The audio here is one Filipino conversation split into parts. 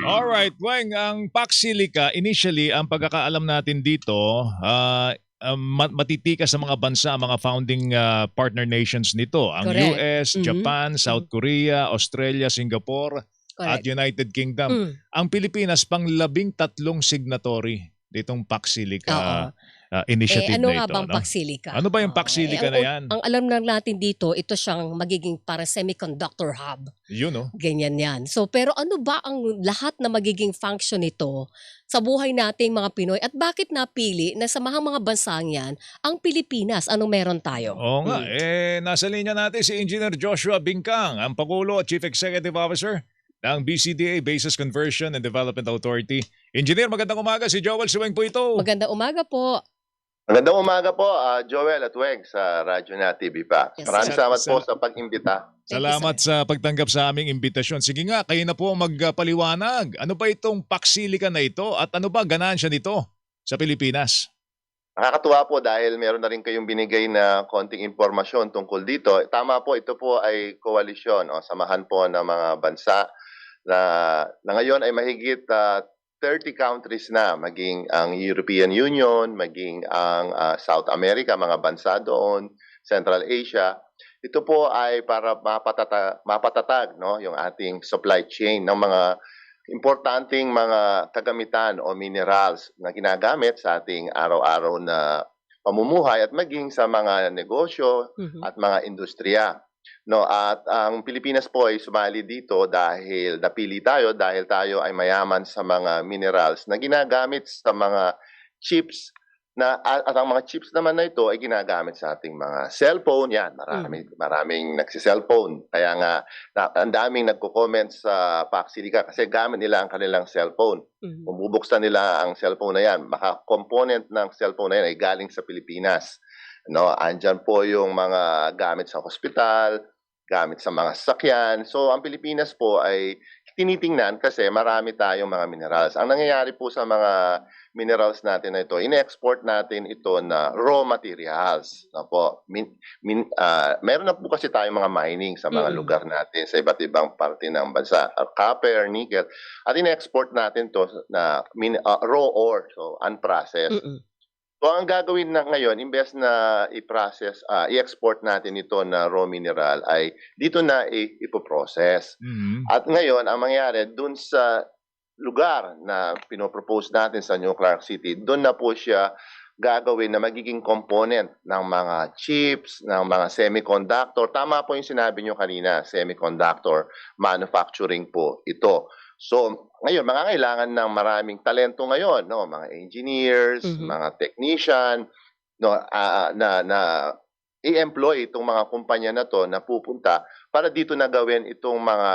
Alright, Weng, ang Pax Silica, initially, ang pagkakaalam natin dito, matitikas sa mga bansa, mga founding partner nations nito. Ang Correct. US, Japan, South Korea, Australia, Singapore, at Correct. United Kingdom. Ang Pilipinas, pang 13 signatory ditong Pax Silica initiative ano na nga ito. bang No? Pax Silica? Ano ba yung Pax Silica na yan? Ang alam lang natin dito, ito siyang magiging para semiconductor hub. Yun, no? Ganyan yan. So, pero ano ba ang lahat na magiging function nito sa buhay nating mga Pinoy at bakit napili na sa mga bansang yan ang Pilipinas? Anong meron tayo? Oo nga, nasa linya natin si Engineer Joshua Bingkang, ang Pangulo at Chief Executive Officer ng BCDA, Bases Conversion and Development Authority. Engineer, magandang umaga. Si Joel Suweng po ito. Magandang umaga po. Magandang umaga po, Joel at Weng sa Radyo na TV pa. Yes, Maraming salamat po sa pag-imbita. Salamat sa pagtanggap sa aming imbitasyon. Sige nga, kayo na po magpaliwanag. Ano ba itong Pax Silica na ito at ano ba ganansya nito sa Pilipinas? Nakakatuwa po dahil meron na rin kayong binigay na konting impormasyon tungkol dito. Tama po, ito po ay koalisyon o samahan po ng mga bansa na ngayon ay mahigit 30 countries na, maging ang European Union, maging ang South America, mga bansa doon, Central Asia. Ito po ay para mapatatag no, yung ating supply chain ng mga importanteng mga kagamitan o minerals na ginagamit sa ating araw-araw na pamumuhay at maging sa mga negosyo at mga industriya. No, at ang Pilipinas po ay sumali dito dahil napili tayo dahil tayo ay mayaman sa mga minerals na ginagamit sa mga chips at ang mga chips naman na ito ay ginagamit sa ating mga cellphone. Yan, maraming nagsi-cellphone. Kaya nga ang daming nagko-comment sa Pax Silica kasi gamit nila ang kanilang cellphone. Kung bubuksan nila ang cellphone na yan, baka component ng cellphone na yan ay galing sa Pilipinas. No, andyan po yung mga gamit sa hospital, gamit sa mga sasakyan. So, ang Pilipinas po ay tinitingnan kasi marami tayong mga minerals. Ang nangyayari po sa mga minerals natin na ito, in-export natin ito na raw materials. No po. Meron na po kasi tayong mga mining sa mga lugar natin sa iba't ibang parte ng bansa. Copper, nickel. At in-export natin to na raw ore, so unprocessed. So ang gagawin na ngayon, imbes na i-process, i-export natin ito na raw mineral, ay dito na ipoprocess. At ngayon, ang mangyayari, dun sa lugar na pinopropose natin sa New Clark City, dun na po siya gagawin na magiging component ng mga chips, ng mga semiconductor. Tama po yung sinabi nyo kanina, semiconductor manufacturing po ito. So, ngayon, kailangan ng maraming talento ngayon, no? Mga engineers, mga technician, no? Na i-employ itong mga kumpanya na to na pupunta para dito na gawin itong mga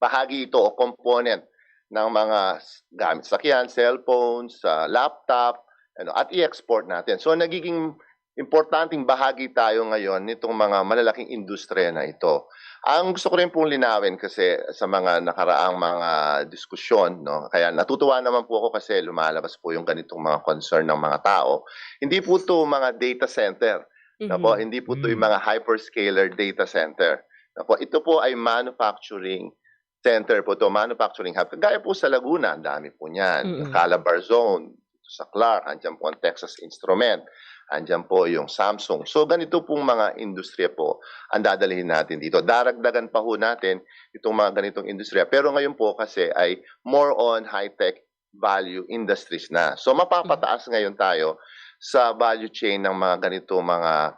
bahagi ito o component ng mga gamit sakyan, cellphones, laptop, at i-export natin. So, nagiging importanteng bahagi tayo ngayon nitong mga malalaking industriya na ito. Ang gusto ko rin pong linawin kasi sa mga nakaraang mga diskusyon, no? Kaya natutuwa naman po ako kasi lumalabas po yung ganitong mga concern ng mga tao. Hindi po ito mga data center. Po, hindi po ito yung mga hyperscaler data center. Po, ito po ay manufacturing center po ito, manufacturing hub. Kagaya po sa Laguna, ang dami po niyan. Yung Calabar Zone, sa Clark, andyan po ang Texas Instrument. Andyan po yung Samsung. So ganito pong mga industriya po ang dadalhin natin dito. Daragdagan pa ho natin itong mga ganitong industriya. Pero ngayon po kasi ay more on high-tech value industries na. So mapapataas ngayon tayo sa value chain ng mga ganito mga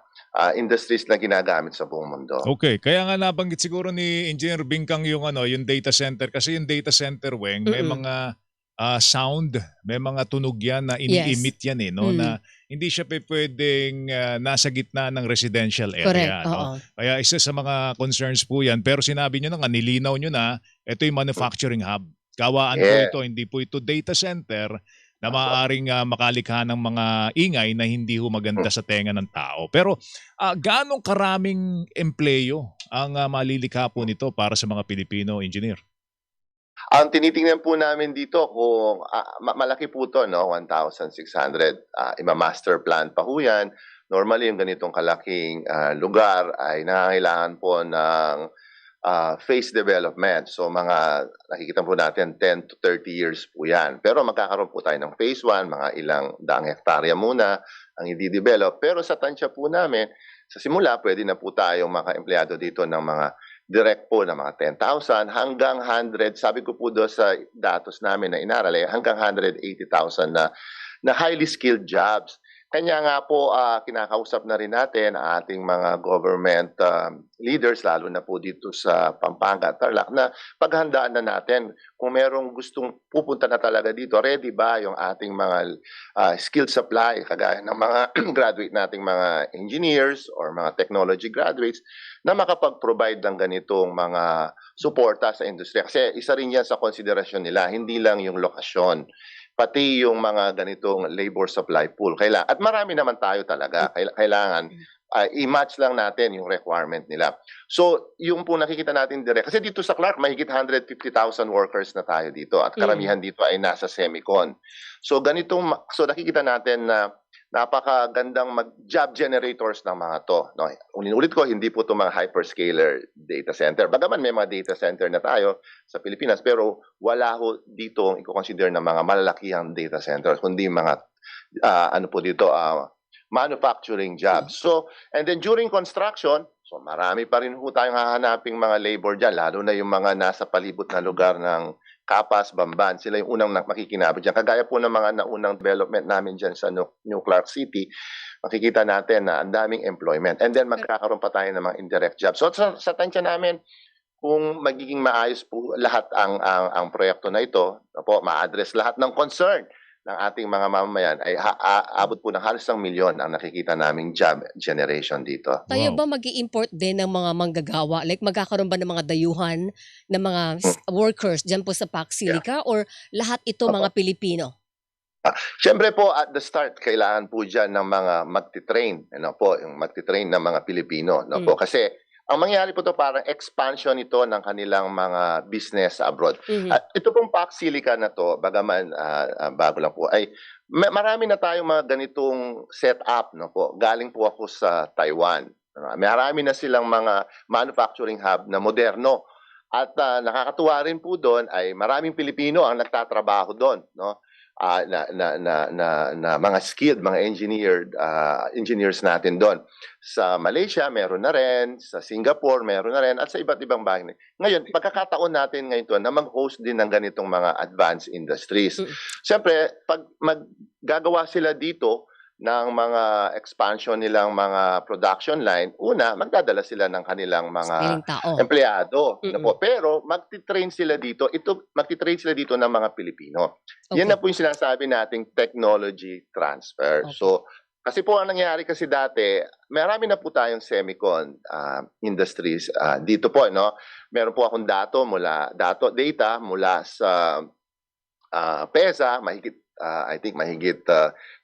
industries na ginagamit sa buong mundo. Okay, kaya nga nabanggit siguro ni Engineer Bingkang yung yung data center kasi yung data center, Weng, may mga sound, may mga tunog yan na ini-emit yan no, na hindi siya pwedeng nasa gitna ng residential area. Correct, no? Kaya isa sa mga concerns po yan. Pero sinabi nyo na nga, nilinaw nyo na, ito yung manufacturing hub. Kawaan po ito, hindi po ito data center na maaaring makalikha ng mga ingay na hindi ho maganda sa tenga ng tao. Pero gaano karaming empleyo ang malilikha po nito para sa mga Pilipino, engineer? Ang tinitingnan po namin dito kung malaki po ito, no? 1,600. Ima-master plan pa ho yan. Normally, yung ganitong kalaking lugar ay nangangailangan po ng phase development. So mga nakikita po natin 10 to 30 years po yan. Pero magkakaroon po tayo ng phase 1, mga ilang daang hektarya muna ang i-develop. Pero sa tansya po namin, sa simula pwede na po tayong maka-empleyado dito ng mga direct po na mga 10,000 hanggang 100. Sabi ko po doon sa datos namin na inaral, hanggang 180,000 na highly skilled jobs. Kanya nga po kinakausap na rin natin ang ating mga government leaders, lalo na po dito sa Pampanga at Tarlac, na paghandaan na natin kung merong gustong pupunta na talaga dito, ready ba yung ating mga skill supply, kagaya ng mga graduate nating mga engineers or mga technology graduates na makapag-provide ng ganitong mga suporta sa industriya. Kasi isa rin yan sa konsiderasyon nila, hindi lang yung lokasyon, pati yung mga ganitong labor supply pool. At marami naman tayo talaga. Kailangan i-match lang natin yung requirement nila. So, yung po nakikita natin direct. Kasi dito sa Clark, mahigit 150,000 workers na tayo dito. At karamihan dito ay nasa semicon. So, so nakikita natin na napakagandang job generators ng mga to. No? Ulit ko, hindi po ito mga hyperscaler data center. Bagaman may mga data center na tayo sa Pilipinas, pero wala ho dito i-consider na mga malalakihang data center, kundi mga manufacturing jobs. So, and then during construction, so marami pa rin ho tayong hahanaping mga labor dyan, lalo na yung mga nasa palibot na lugar ng Capas, Bamban, sila yung unang makikinabang dyan. Kagaya po ng mga naunang development namin dyan sa New Clark City, makikita natin na ang daming employment. And then magkakaroon pa tayo ng mga indirect jobs. So sa tansya namin, kung magiging maayos po lahat ang proyekto na ito, ma-address lahat ng concern ng ating mga mamamayan, ay abot po ng halos 1 milyon ang nakikita naming job generation dito. Tayo ba mag-i-import din ng mga manggagawa? Like magkakaroon ba ng mga dayuhan ng mga workers dyan po sa Pac Silica, or lahat ito mga Pilipino? Siyempre po, at the start, kailangan po dyan ng mga magti-train. Yung magti-train ng mga Pilipino. Kasi ang mangyayari po ito parang expansion ito ng kanilang mga business abroad. At ito pong Pac Silica na to, bagaman bago lang po, ay marami na tayong mga ganitong setup. Galing po ako sa Taiwan. Marami na silang mga manufacturing hub na moderno. At nakakatuwa rin po doon ay maraming Pilipino ang nagtatrabaho doon. Na mga skilled, mga engineers natin doon. Sa Malaysia, meron na rin. Sa Singapore, meron na rin. At sa iba't ibang bahay. Ngayon, pagkakataon natin ngayon na mag-host din ng ganitong mga advanced industries. Siyempre, pag maggagawa sila dito ng mga expansion nilang mga production line, una, magdadala sila ng kanilang mga empleyado. Pero magti-train sila dito, ng mga Pilipino. Yan na po yung sinasabi nating technology transfer. So, kasi po ang nangyayari kasi dati, marami na po tayong semicon industries dito po, no? Meron po akong data mula sa PESA, I think mahigit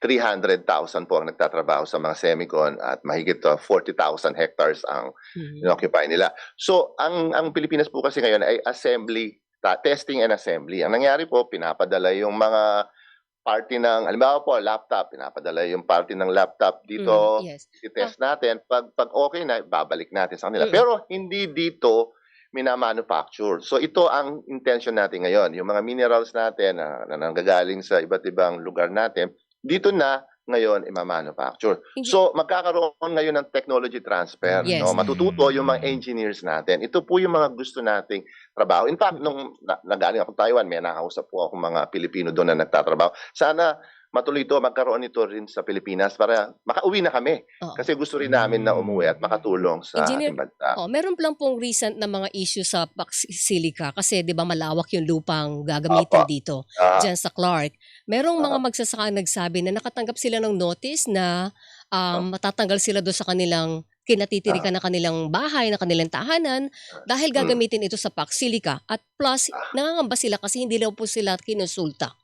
300,000 po ang nagtatrabaho sa mga semicon at mahigit 40,000 hectares ang inoccupy nila. So, ang Pilipinas po kasi ngayon ay assembly, testing and assembly. Ang nangyari po, pinapadala yung mga party ng, halimbawa po, laptop, pinapadala yung party ng laptop dito, i-test natin. Pag okay na, babalik natin sa kanila. Pero hindi dito mina-manufacture. So ito ang intention natin ngayon. Yung mga minerals natin na nanggagaling sa iba't ibang lugar natin, dito na ngayon ima-manufacture. So magkakaroon ngayon ng technology transfer. Matututo yung mga engineers natin. Ito po yung mga gusto nating trabaho. In fact, nung nagaling ako Taiwan, may nakausap po ako mga Pilipino doon na nagtatrabaho. Sana matuloy ito, magkaroon ito rin sa Pilipinas para makauwi na kami. Kasi gusto rin namin na umuwi at makatulong sa ating bansa. Meron lang pong recent na mga issue sa Pac Silica kasi 'di ba malawak yung lupang gagamitin dito diyan sa Clark. Merong mga magsasaka nagsabi na nakatanggap sila ng notice na matatanggal sila doon sa kanilang kinatitirikan na kanilang bahay, na kanilang tahanan dahil gagamitin ito sa Pac Silica. At plus, nangangamba sila kasi hindi daw po sila kinonsulta.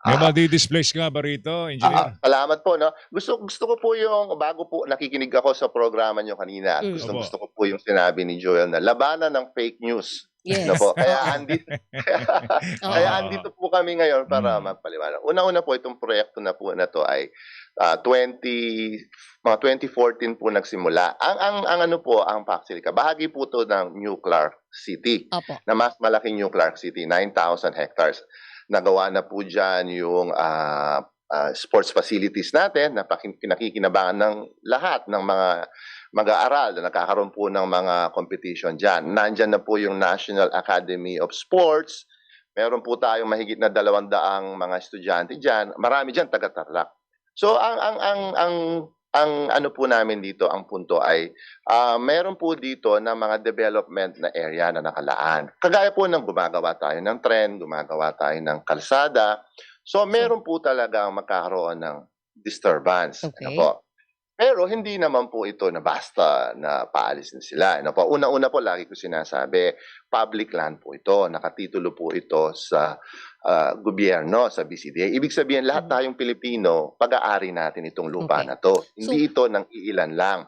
May madi-displace nga ba rito, engineer? Salamat po. No? Gusto ko po yung, bago po nakikinig ako sa programa nyo kanina, at gusto ko po yung sinabi ni Joel na labanan ng fake news. Po? Kaya andito po kami ngayon para magpaliwanag. Una-una po, itong proyekto na po na to ay mga 2014 po nagsimula. Ang ano po, ang Pac Silica, bahagi po to ng New Clark City, Opo. na mas malaking New Clark City, 9,000 hectares. Nagawa na po dyan yung sports facilities natin na pinakikinabangan ng lahat ng mga mag-aaral na nagkakaroon po ng mga competition dyan. Nandyan na po yung National Academy of Sports. Meron po tayong mahigit na 200 mga estudyante dyan. Marami dyan taga-Tarlac. So ang ano po namin dito, ang punto ay meron po dito na mga development na area na nakalaan. Kagaya po ng gumagawa tayo ng tren, gumagawa tayo ng kalsada. So meron po talagang magkakaroon ng disturbance. Okay. Ano po? Pero hindi naman po ito na basta na paalis na sila. Ano po? Una-una po, lagi ko sinasabi, public land po ito. Nakatitulo po ito sa gobyerno, sa BCDA. Ibig sabihin, lahat tayong Pilipino, pag-aari natin itong lupa Okay. na to. Hindi ito ng iilan lang.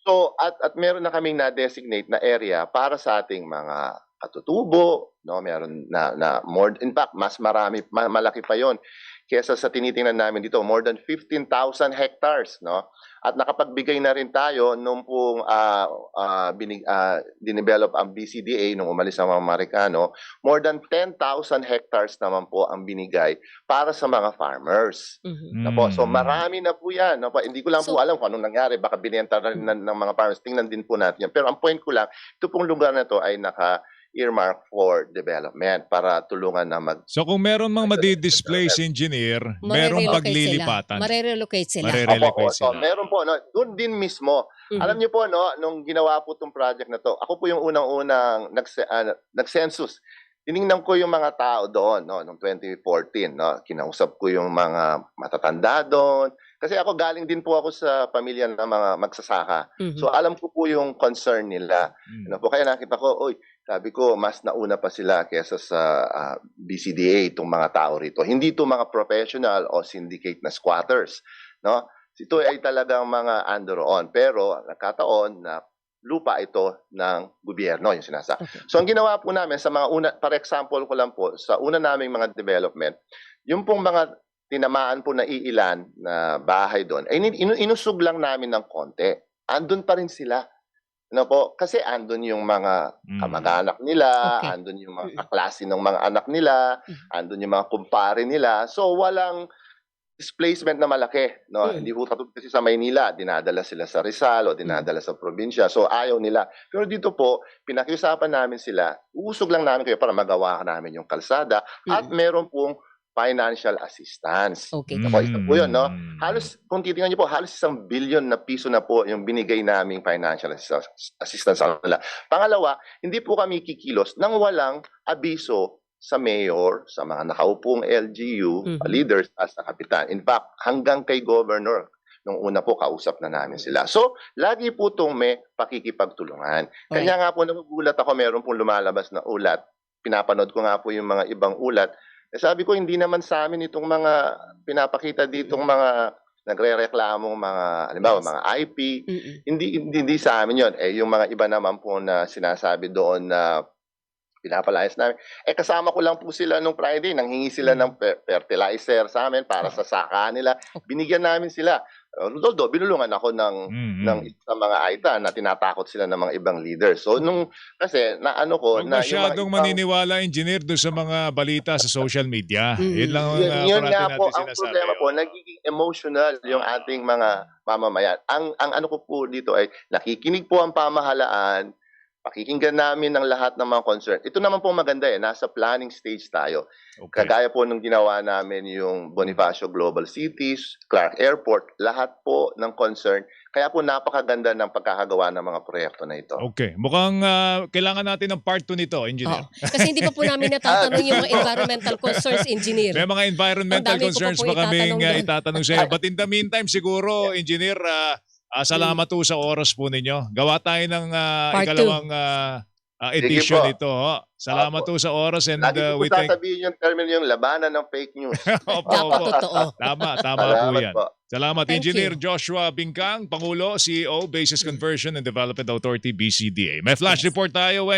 So, at meron na kaming na-designate na area para sa ating mga katutubo, no? Meron na more, in fact, mas marami, malaki pa yon kesa sa tinitingnan namin dito, more than 15,000 hectares, no? At nakapagbigay na rin tayo nung pong dinevelop ang BCDA nung umalis ang mga Amerikano, more than 10,000 hectares naman po ang binigay para sa mga farmers. Na po. So marami na po yan. No po. Hindi ko lang po alam kung anong nangyari. Baka binenta na rin ng mga farmers. Tingnan din po natin yan. Pero ang point ko lang, ito pong lugar na to ay naka-earmark for development para tulungan na So kung meron mang madi-displace engineer, merong paglilipatan. Marerelocate sila. Marerelocate so, sila. meron po, no, doon din mismo. Alam niyo po, no, nung ginawa po itong project na to, ako po yung unang-unang nag-census. Tiningnan ko yung mga tao doon, no, noong 2014, no. Kinausap ko yung mga matatanda doon. Kasi ako galing din po ako sa pamilya ng mga magsasaka. So alam ko po yung concern nila. Ano po, kaya nakita ko, sabi ko, mas nauna pa sila kesa sa BCDA itong mga tao rito. Hindi ito mga professional o syndicate na squatters, no? Ito ay talagang mga andoroon. Pero nagkataon na lupa ito ng gobyerno, yung sinasabi. So ang ginawa po namin sa mga una, for example ko lang po, sa una naming mga development, yung pong mga tinamaan po na iilan na bahay doon, ay inusog lang namin ng konti. Andun pa rin sila. Ano po? Kasi andun yung mga kamag-anak nila, andun yung mga kaklase ng mga anak nila, andun yung mga kumpare nila. So walang displacement na malaki, no? Hindi po katulad kasi sa Maynila, dinadala sila sa Rizal o dinadala sa probinsya. So ayaw nila. Pero dito po, pinakiusapan namin sila, uusog lang namin kayo para magawa namin yung kalsada at meron pong financial assistance. Okay. Ako, isa po yun, no? Halos, kung titingnan niyo po, halos 1 billion na piso na po yung binigay naming financial assistance sa kanila. Pangalawa, hindi po kami kikilos nang walang abiso sa mayor, sa mga nakaupong LGU, leaders at sa kapitan. In fact, hanggang kay governor, nung una po, kausap na namin sila. So, lagi po itong may pakikipagtulungan. Kaya nga po nagugulat ako, meron pong lumalabas na ulat. Pinapanood ko nga po yung mga ibang ulat. Sabi ko, hindi naman sa amin itong mga pinapakita ditong mga nagre-reklamong mga, halimbawa, mga IP. Hindi sa amin yun. Yung mga iba naman po na sinasabi doon na pinapalayas namin. Kasama ko lang po sila nung Friday. Nanghingi sila ng fertilizer sa amin para sa saka nila. Binigyan namin sila. Although, binulungan ako ng sa mga AITA na tinatakot sila ng mga ibang leaders. So, kasi, naano ko, Huwag na masyadong maniniwala, engineer, doon sa mga balita sa social media. Yun lang ang yun parati nga po, natin ang sinasabi. problema po, nagiging emotional yung ating mga mamamayan. Ang ano ko po dito ay, nakikinig po ang pamahalaan, pakikinggan namin ng lahat ng mga concern. Ito naman po maganda nasa planning stage tayo. Okay. Kagaya po nung ginawa namin yung Bonifacio Global Cities, Clark Airport, lahat po ng concern. Kaya po napakaganda ng pagkakagawa ng mga proyekto na ito. Okay. Mukhang kailangan natin ng part 2 nito, engineer. Kasi hindi pa po namin natatanong yung mga environmental concerns, engineer. May mga environmental Ang dami ko pa concerns po pa kaming itatanong doon. itatanong sa iyo. But in the meantime, siguro, engineer, salamat po sa oras po ninyo. Gawa tayo ng Part ikalawang edition po. ito. Salamat po sa oras and Lagi ko po we thank... sasabihin yung termino yung labanan ng fake news. Opo, Dapat opo. totoo. Tama po Salamat yan. po. Salamat, Thank Engineer you. Joshua Bingkang, Pangulo, CEO, Basis Conversion and Development Authority, BCDA. May flash report tayo, Weng.